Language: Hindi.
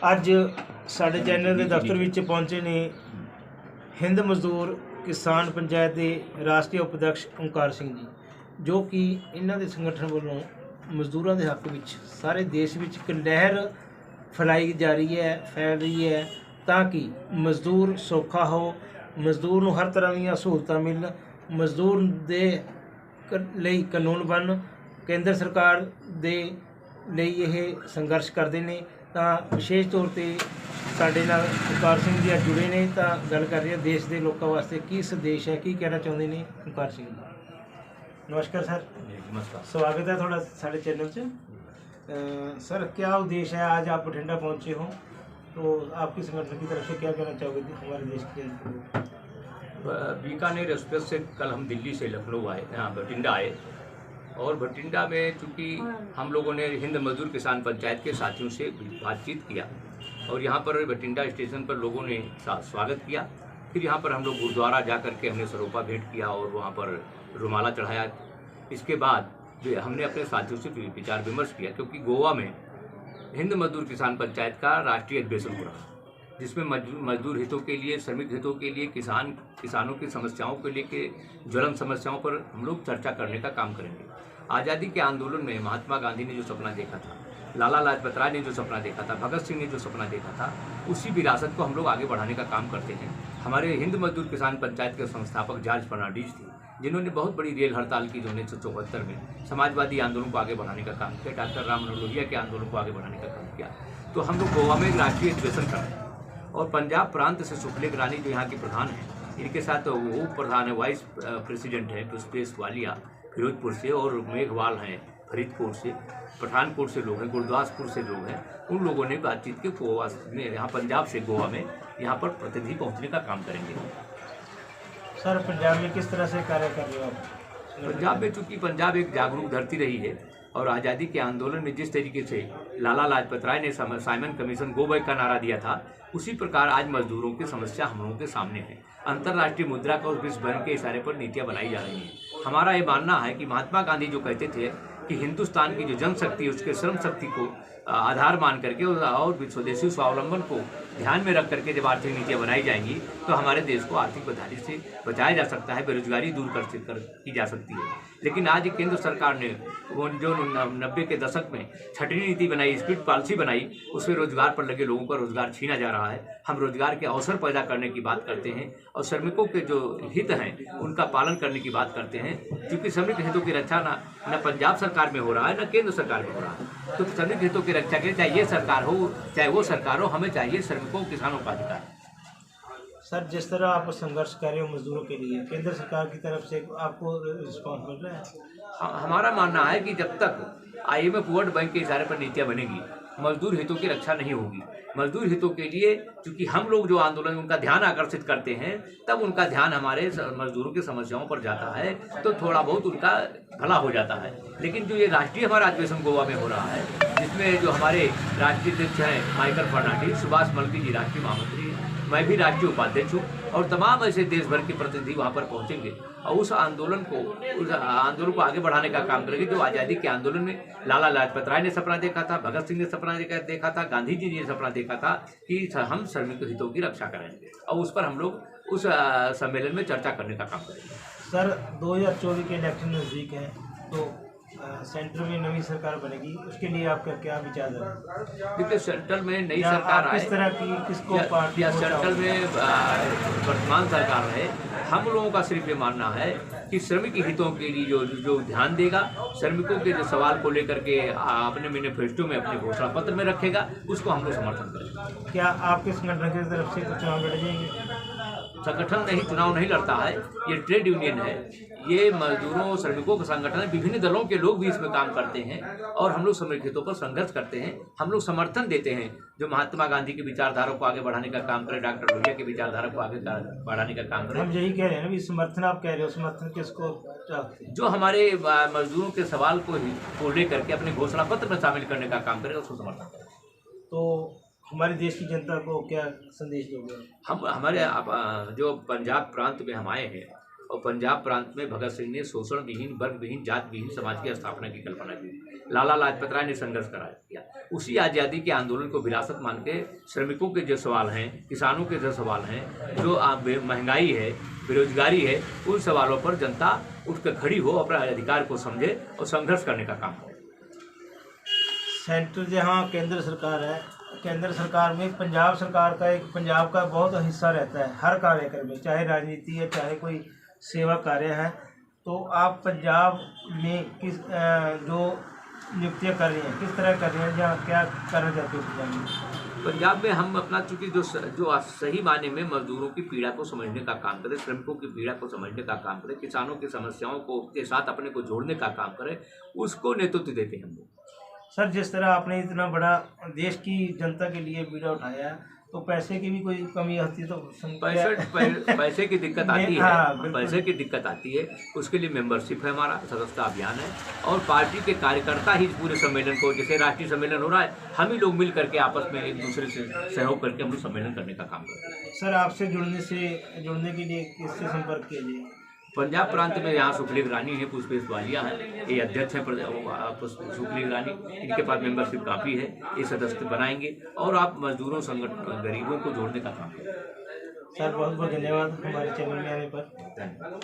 ਅੱਜ ਸਾਡੇ ਚੈਨਲ ਦੇ ਦਫ਼ਤਰ ਵਿੱਚ ਪਹੁੰਚੇ ਨੇ ਹਿੰਦ ਮਜ਼ਦੂਰ ਕਿਸਾਨ ਪੰਚਾਇਤ ਦੇ ਰਾਸ਼ਟਰੀ ਉਪਾਧਿਆਕਸ਼ ਓਂਕਾਰ ਸਿੰਘ ਜੀ, ਜੋ ਕਿ ਇਹਨਾਂ ਦੇ ਸੰਗਠਨ ਵੱਲੋਂ ਮਜ਼ਦੂਰਾਂ ਦੇ ਹੱਕ ਵਿੱਚ ਸਾਰੇ ਦੇਸ਼ ਵਿੱਚ ਇੱਕ ਲਹਿਰ ਫੈਲਾਈ ਜਾ ਰਹੀ ਹੈ ਫੈਲ ਰਹੀ ਹੈ ਤਾਂ ਕਿ ਮਜ਼ਦੂਰ ਸੌਖਾ ਹੋ, ਮਜ਼ਦੂਰ ਨੂੰ ਹਰ ਤਰ੍ਹਾਂ ਦੀਆਂ ਸਹੂਲਤਾਂ ਮਿਲਣ, ਮਜ਼ਦੂਰ ਦੇ ਲਈ ਕਾਨੂੰਨ ਬਣਨ। ਕੇਂਦਰ ਸਰਕਾਰ ਦੇ ਲਈ ਇਹ ਸੰਘਰਸ਼ ਕਰਦੇ ਨੇ। ਤਾਂ ਵਿਸ਼ੇਸ਼ ਤੌਰ 'ਤੇ ਸਾਡੇ ਨਾਲ ਓਂਕਾਰ ਸਿੰਘ ਜੀ ਅੱਜ ਜੁੜੇ ਨੇ ਤਾਂ ਗੱਲ ਕਰ ਰਹੇ ਦੇਸ਼ ਦੇ ਲੋਕਾਂ ਵਾਸਤੇ ਕੀ ਸੰਦੇਸ਼ ਹੈ, ਕੀ ਕਹਿਣਾ ਚਾਹੁੰਦੇ ਨੇ ਓਂਕਾਰ ਸਿੰਘ जी। नमस्कार सर। नमस्कार। स्वागत है थोड़ा साढ़े चैनल से। सर क्या उद्देश्य है, आज आप बठिंडा पहुंचे हो तो आपकी संगठन की तरफ से क्या कहना चाहोगे हमारे देश के? बीकानेर एक्सप्रेस से कल हम दिल्ली से लखनऊ आए, यहाँ बठिंडा आए और बठिंडा में चूँकि हम लोगों ने हिंद मजदूर किसान पंचायत के साथियों से बातचीत किया और यहाँ पर बठिंडा स्टेशन पर लोगों ने स्वागत किया। फिर यहाँ पर हम लोग गुरुद्वारा जा कर के हमने सरोपा भेंट किया और वहाँ पर रुमाला चढ़ाया। इसके बाद हमने अपने साथियों से विचार विमर्श किया, क्योंकि गोवा में हिंद मजदूर किसान पंचायत का राष्ट्रीय अधिवेशन हो रहा है, जिसमें मजदूर हितों के लिए, श्रमिक हितों के लिए, किसानों की समस्याओं के लिए, ज्वलन समस्याओं पर हम लोग चर्चा करने का काम करेंगे। आज़ादी के आंदोलन में महात्मा गांधी ने जो सपना देखा था, लाला लाजपत राय ने जो सपना देखा था, भगत सिंह ने जो सपना देखा था, उसी विरासत को हम लोग आगे बढ़ाने का काम करते हैं। हमारे हिंद मजदूर किसान पंचायत के संस्थापक जॉर्ज फर्नांडीज थे, जिन्होंने बहुत बड़ी रेल हड़ताल की जो 1974 में समाजवादी आंदोलन को आगे बढ़ाने का काम किया। डॉक्टर राम मनोहर लोहिया के आंदोलन को आगे बढ़ाने का काम किया। तो हम लोग गोवा में एक राष्ट्रीय अधिवेशन कर रहे हैं और पंजाब प्रांत से सुखलेख रानी जो यहाँ की प्रधान है, इनके साथ वो प्रधान है, वाइस प्रेसिडेंट है पुष्पेश वालिया फिरोजपुर से, और मेघवाल हैं फरीदकोट से, पठानकोट से लोग हैं, गुरदासपुर से लोग हैं। उन लोगों ने बातचीत के गोवा में, यहाँ पंजाब से गोवा में यहाँ पर प्रतिनिधि पहुँचने का काम करेंगे। सर पंजाब में किस तरह से कार्य कर रहे हो आप? पंजाब में चूँकि पंजाब एक जागरूक धरती रही है और आज़ादी के आंदोलन में जिस तरीके से लाला लाजपत राय ने साइमन कमीशन गो बैक का नारा दिया था, उसी प्रकार आज मजदूरों की समस्या हम लोगों के सामने है। अंतर्राष्ट्रीय मुद्रा कोष विश्व बैंक के इशारे पर नीतियाँ बनाई जा रही हैं। हमारा ये मानना है कि महात्मा गांधी जो कहते थे कि हिंदुस्तान की जो जनशक्ति है उसके श्रम शक्ति को आधार मान करके और स्वदेशी स्वावलंबन को ध्यान में रख करके जब आर्थिक नीतियाँ बनाई जाएंगी तो हमारे देश को आर्थिक बदहाली से बचाया जा सकता है, बेरोजगारी दूर की जा सकती है। लेकिन आज केंद्र सरकार ने वो जो 90 के दशक में छठी नीति बनाई, स्पीड पॉलिसी बनाई, उसमें रोजगार पर लगे लोगों का रोजगार छीना जा रहा है। हम रोजगार के अवसर पैदा करने की बात करते हैं और श्रमिकों के जो हित हैं उनका पालन करने की बात करते हैं, क्योंकि श्रमिक हितों की रक्षा न पंजाब सरकार में हो रहा है, न केंद्र सरकार में हो रहा है। तो श्रमिक हितों की रक्षा के लिए चाहे ये सरकार हो चाहे वो सरकार हो, हमें चाहिए श्रमिकों किसानों का अधिकार। सर जिस तरह आप संघर्ष कर रहे हो मजदूरों के लिए, केंद्र सरकार की तरफ से आपको रिस्पॉन्स मिल रहा है? हमारा मानना है कि जब तक IMF वर्ल्ड बैंक के इशारे पर नीतियाँ बनेगी, मजदूर हितों की रक्षा नहीं होगी। मजदूर हितों के लिए चूँकि हम लोग जो आंदोलन उनका ध्यान आकर्षित करते हैं, तब उनका ध्यान हमारे मजदूरों की समस्याओं पर जाता है, तो थोड़ा बहुत उनका भला हो जाता है। लेकिन जो ये राष्ट्रीय हमारा अधिवेशन गोवा में हो रहा है, जिसमें जो हमारे राष्ट्रीय अध्यक्ष हैं माइकल फर्नांडीज, सुभाष मल्की जी राष्ट्रीय महामंत्री, मैं भी राष्ट्रीय उपाध्यक्ष हूँ, और तमाम ऐसे देश भर के प्रतिनिधि वहाँ पर पहुँचेंगे और उस आंदोलन को आगे बढ़ाने का काम करेंगे। जो आज़ादी के आंदोलन में लाला लाजपत राय ने सपना देखा था, भगत सिंह ने सपना देखा था, गांधी जी ने सपना देखा था कि हम श्रमिक हितों की रक्षा करेंगे, और उस पर हम लोग उस सम्मेलन में चर्चा करने का काम करेंगे। सर 2024 के इलेक्शन नज़दीक हैं, तो सेंटर में नई सरकार बनेगी, उसके लिए आपका क्या विचार है? देखिए सेंट्रल में नई सरकार आए, किस तरह की किसको पार्टी या सेंट्रल में वर्तमान सरकार है, हम लोगों का सिर्फ ये मानना है कि श्रमिक हितों के लिए जो ध्यान देगा, श्रमिकों के जो सवाल को लेकर के अपने मैनिफेस्टो में, अपने घोषणा पत्र में रखेगा, उसको हम लोग समर्थन करेंगे। क्या आपके संगठन की तरफ से चुनाव लड़े जाएंगे? संगठन नहीं, चुनाव नहीं लड़ता है, ये ट्रेड यूनियन है, ये मजदूरों और श्रमिकों का संगठन है। विभिन्न दलों के लोग भी इसमें काम करते हैं और हम लोग श्रमिक हितों पर संघर्ष करते हैं। हम लोग समर्थन देते हैं जो महात्मा गांधी की विचारधारा को आगे बढ़ाने का काम करे, डॉक्टर लोहिया की विचारधारा को आगे बढ़ाने का काम करे। हम यही कह रहे हैं ना, समर्थन आप कह रहे हो, समर्थन किसको? जो हमारे मजदूरों के सवाल को लेकर के अपने घोषणा पत्र में शामिल करने का काम करे, उसको समर्थन करें। तो हमारे देश की जनता को क्या संदेश दोगे? हम हमारे जो पंजाब प्रांत में हम आए हैं, और पंजाब प्रांत में भगत सिंह ने शोषण विहीन, वर्ग विहीन, जात विहीन समाज की स्थापना की कल्पना की। लाला लाजपत राय ने संघर्ष किया। उसी आज़ादी के आंदोलन को विरासत मान के श्रमिकों के जो सवाल हैं, किसानों के जो सवाल हैं, जो महंगाई है, बेरोजगारी है, उन सवालों पर जनता उठकर खड़ी हो, अपने अधिकार को समझे और संघर्ष करने का काम करे। सेंटर जहाँ केंद्र सरकार है, केंद्र सरकार में पंजाब सरकार का एक पंजाब का बहुत हिस्सा रहता है हर कार्यक्रम में, चाहे राजनीति है चाहे कोई सेवा कार्य है। तो आप पंजाब में किस जो नियुक्तियाँ कर रही हैं, किस तरह कर रही हैं, या क्या करना चाहते हो पंजाब में? पंजाब में हम अपना चूंकि जो सही मायने में मजदूरों की पीड़ा को समझने का काम करें, श्रमिकों की पीड़ा को समझने का काम करें, किसानों की समस्याओं को के साथ अपने को जोड़ने का काम करें, उसको नेतृत्व देते हैं हम लोग। सर, जिस तरह आपने इतना बड़ा देश की जनता के लिए बीड़ा उठाया, तो पैसे की भी कोई कमी होती तो पैसे की दिक्कत आती है। हाँ, पैसे की दिक्कत आती है, उसके लिए मेंबरशिप है, हमारा सदस्यता अभियान है, और पार्टी के कार्यकर्ता ही पूरे सम्मेलन को, जैसे राष्ट्रीय सम्मेलन हो रहा है, हम ही लोग मिल करके आपस में एक दूसरे से सहयोग करके हम लोग सम्मेलन करने का काम करते हैं। सर, आपसे जुड़ने के लिए किससे संपर्क कीजिए? पंजाब प्रांत में यहाँ सुखलेख रानी है, पुष्पेश वालिया हैं, ये अध्यक्ष हैं सुखलेख रानी, इनके पास मेंबरशिप काफ़ी है, ये सदस्य बनाएंगे और आप मजदूरों, संगठन, गरीबों को जोड़ने का काम करें। सर, बहुत बहुत धन्यवाद हमारे चैनल में आने पर। धन्यवाद।